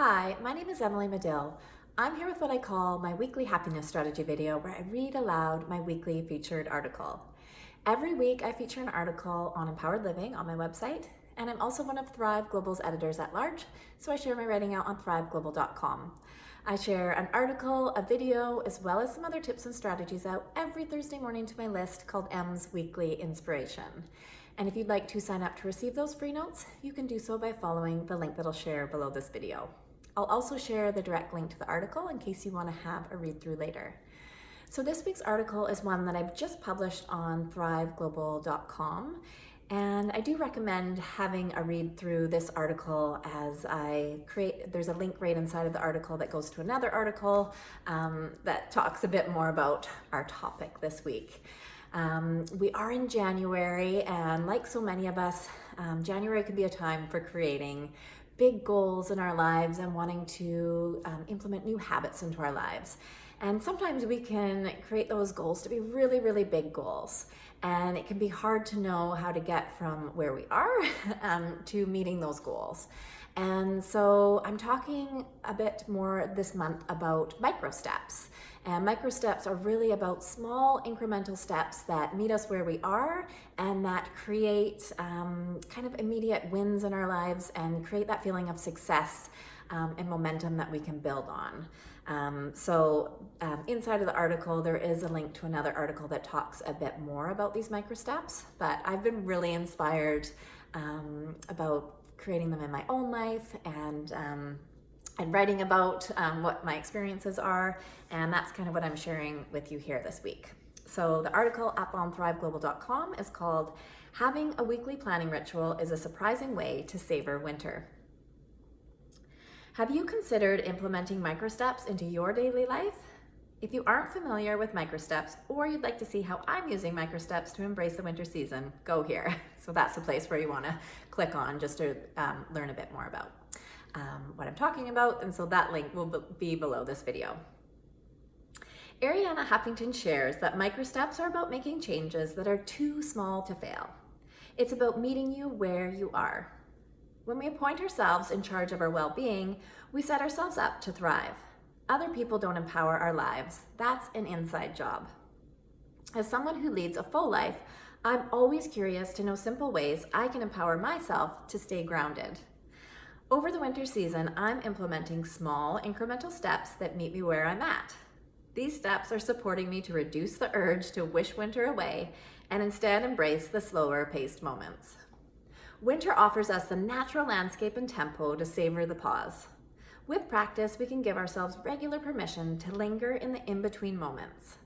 Hi, my name is Emily Madill. I'm here with what I call my weekly happiness strategy video where I read aloud my weekly featured article. Every week I feature an article on empowered living on my website, and I'm also one of Thrive Global's editors at large, so I share my writing out on thriveglobal.com. I share an article, a video, as well as some other tips and strategies out every Thursday morning to my list called M's Weekly Inspiration. And if you'd like to sign up to receive those free notes, you can do so by following the link that I'll share below this video. I'll also share the direct link to the article in case you want to have a read through later. So this week's article is one that I've just published on thriveglobal.com, and I do recommend having a read through this article as there's a link right inside of the article that goes to another article that talks a bit more about our topic this week. We are in January, and like so many of us, January could be a time for creating big goals in our lives and wanting to implement new habits into our lives. And sometimes we can create those goals to be really, really big goals. And it can be hard to know how to get from where we are to meeting those goals. And so I'm talking a bit more this month about microsteps. And microsteps are really about small incremental steps that meet us where we are and that create kind of immediate wins in our lives and create that feeling of success and momentum that we can build on. Inside of the article, there is a link to another article that talks a bit more about these microsteps, but I've been really inspired about creating them in my own life and writing about what my experiences are, and that's kind of what I'm sharing with you here this week. So the article up on thriveglobal.com is called "Having a Weekly Planning Ritual is a Surprising Way to Savor Winter." Have you considered implementing microsteps into your daily life? If you aren't familiar with microsteps, or you'd like to see how I'm using microsteps to embrace the winter season, go here. So that's the place where you want to click on just to learn a bit more about what I'm talking about, and so that link will be below this video. Ariana Huffington shares that microsteps are about making changes that are too small to fail. It's about meeting you where you are. When we appoint ourselves in charge of our well-being, we set ourselves up to thrive. Other people don't empower our lives. That's an inside job. As someone who leads a full life, I'm always curious to know simple ways I can empower myself to stay grounded. Over the winter season, I'm implementing small, incremental steps that meet me where I'm at. These steps are supporting me to reduce the urge to wish winter away and instead embrace the slower paced moments. Winter offers us the natural landscape and tempo to savor the pause. With practice, we can give ourselves regular permission to linger in the in-between moments.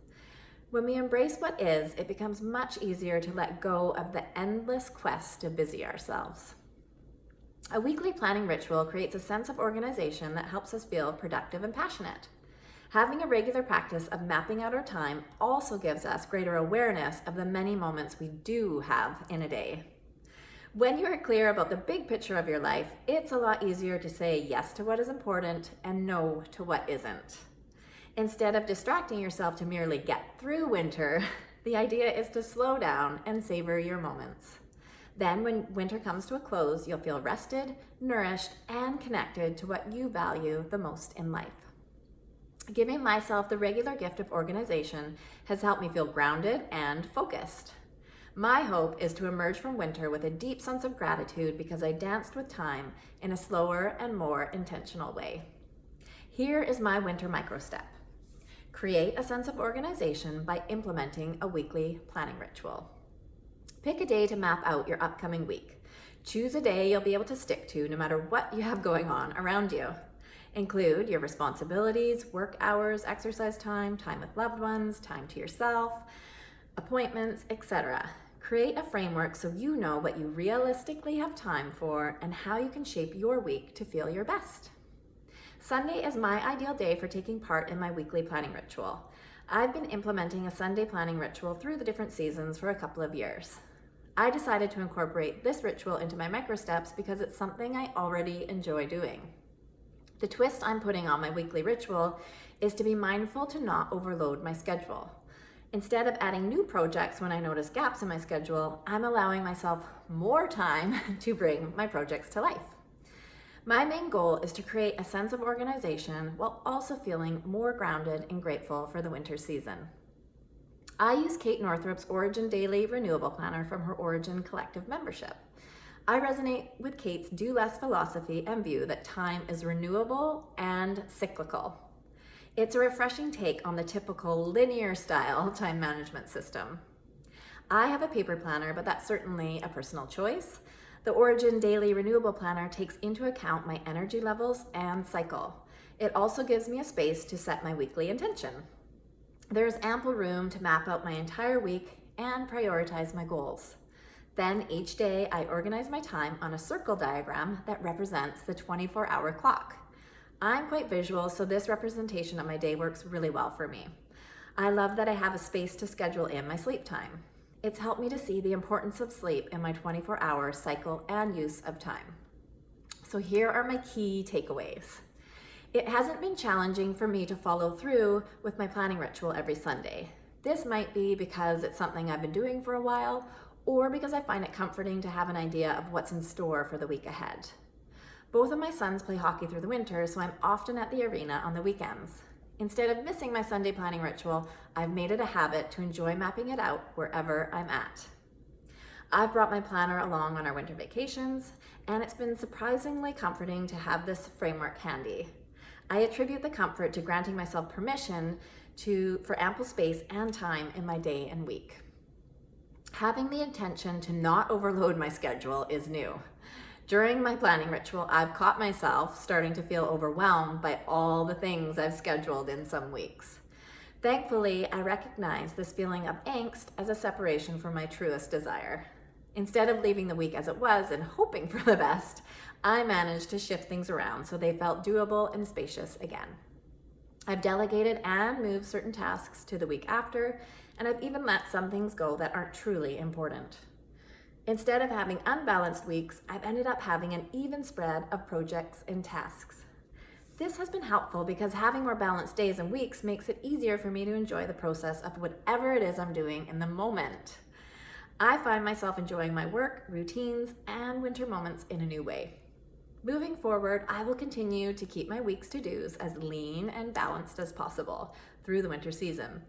When we embrace what is, it becomes much easier to let go of the endless quest to busy ourselves. A weekly planning ritual creates a sense of organization that helps us feel productive and passionate. Having a regular practice of mapping out our time also gives us greater awareness of the many moments we do have in a day. When you are clear about the big picture of your life, it's a lot easier to say yes to what is important and no to what isn't. Instead of distracting yourself to merely get through winter, the idea is to slow down and savor your moments. Then when winter comes to a close, you'll feel rested, nourished, and connected to what you value the most in life. Giving myself the regular gift of organization has helped me feel grounded and focused. My hope is to emerge from winter with a deep sense of gratitude because I danced with time in a slower and more intentional way. Here is my winter microstep. Create a sense of organization by implementing a weekly planning ritual. Pick a day to map out your upcoming week. Choose a day you'll be able to stick to no matter what you have going on around you. Include your responsibilities, work hours, exercise time, time with loved ones, time to yourself, appointments, etc. Create a framework so you know what you realistically have time for and how you can shape your week to feel your best. Sunday is my ideal day for taking part in my weekly planning ritual. I've been implementing a Sunday planning ritual through the different seasons for a couple of years. I decided to incorporate this ritual into my microsteps because it's something I already enjoy doing. The twist I'm putting on my weekly ritual is to be mindful to not overload my schedule. Instead of adding new projects when I notice gaps in my schedule, I'm allowing myself more time to bring my projects to life. My main goal is to create a sense of organization while also feeling more grounded and grateful for the winter season. I use Kate Northrup's Origin Daily Renewable Planner from her Origin Collective membership. I resonate with Kate's Do Less philosophy and view that time is renewable and cyclical. It's a refreshing take on the typical linear style time management system. I have a paper planner, but that's certainly a personal choice. The Origin Daily Renewable Planner takes into account my energy levels and cycle. It also gives me a space to set my weekly intention. There's ample room to map out my entire week and prioritize my goals. Then each day I organize my time on a circle diagram that represents the 24-hour clock. I'm quite visual, so this representation of my day works really well for me. I love that I have a space to schedule in my sleep time. It's helped me to see the importance of sleep in my 24-hour cycle and use of time. So here are my key takeaways. It hasn't been challenging for me to follow through with my planning ritual every Sunday. This might be because it's something I've been doing for a while, or because I find it comforting to have an idea of what's in store for the week ahead. Both of my sons play hockey through the winter, so I'm often at the arena on the weekends. Instead of missing my Sunday planning ritual, I've made it a habit to enjoy mapping it out wherever I'm at. I've brought my planner along on our winter vacations, and it's been surprisingly comforting to have this framework handy. I attribute the comfort to granting myself permission for ample space and time in my day and week. Having the intention to not overload my schedule is new. During my planning ritual, I've caught myself starting to feel overwhelmed by all the things I've scheduled in some weeks. Thankfully, I recognize this feeling of angst as a separation from my truest desire. Instead of leaving the week as it was and hoping for the best, I managed to shift things around so they felt doable and spacious again. I've delegated and moved certain tasks to the week after, and I've even let some things go that aren't truly important. Instead of having unbalanced weeks, I've ended up having an even spread of projects and tasks. This has been helpful because having more balanced days and weeks makes it easier for me to enjoy the process of whatever it is I'm doing in the moment. I find myself enjoying my work, routines, and winter moments in a new way. Moving forward, I will continue to keep my week's to-dos as lean and balanced as possible through the winter season.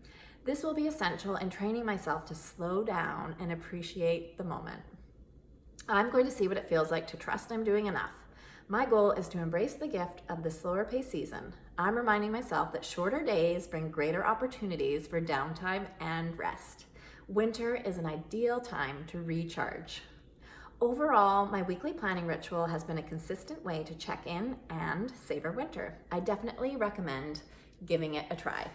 This will be essential in training myself to slow down and appreciate the moment. I'm going to see what it feels like to trust I'm doing enough. My goal is to embrace the gift of the slower paced season. I'm reminding myself that shorter days bring greater opportunities for downtime and rest. Winter is an ideal time to recharge. Overall, my weekly planning ritual has been a consistent way to check in and savor winter. I definitely recommend giving it a try.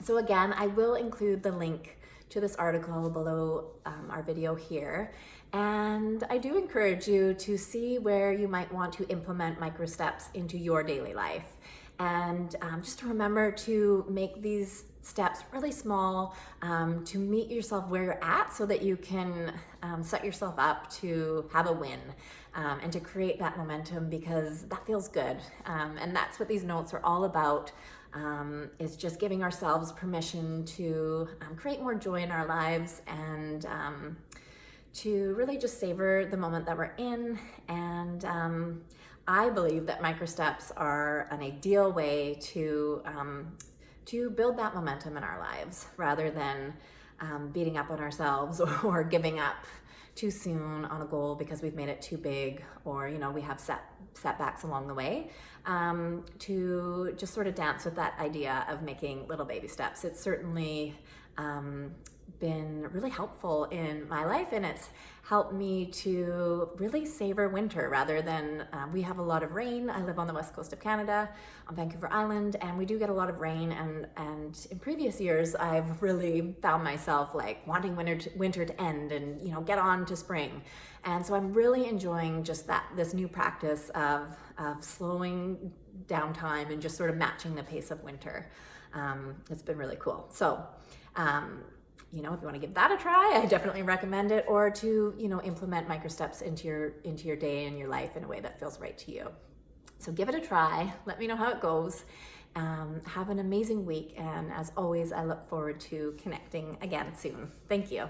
So again, I will include the link to this article below our video here. And I do encourage you to see where you might want to implement Microsteps into your daily life. And just to remember to make these steps really small, to meet yourself where you're at so that you can set yourself up to have a win and to create that momentum, because that feels good. And that's what these notes are all about. Is just giving ourselves permission to create more joy in our lives and to really just savor the moment that we're in. And I believe that Microsteps are an ideal way to build that momentum in our lives rather than beating up on ourselves or giving up too soon on a goal because we've made it too big, or we have setbacks along the way, to just sort of dance with that idea of making little baby steps. It's certainly been really helpful in my life, and it's helped me to really savor winter rather than, we have a lot of rain. I live on the west coast of Canada, on Vancouver Island, and we do get a lot of rain, and in previous years I've really found myself like wanting winter to end and get on to spring. And so I'm really enjoying just this new practice of slowing down time and just sort of matching the pace of winter. It's been really cool. So if you want to give that a try, I definitely recommend it, or to, implement Microsteps into your day and your life in a way that feels right to you. So give it a try. Let me know how it goes. Have an amazing week. And as always, I look forward to connecting again soon. Thank you.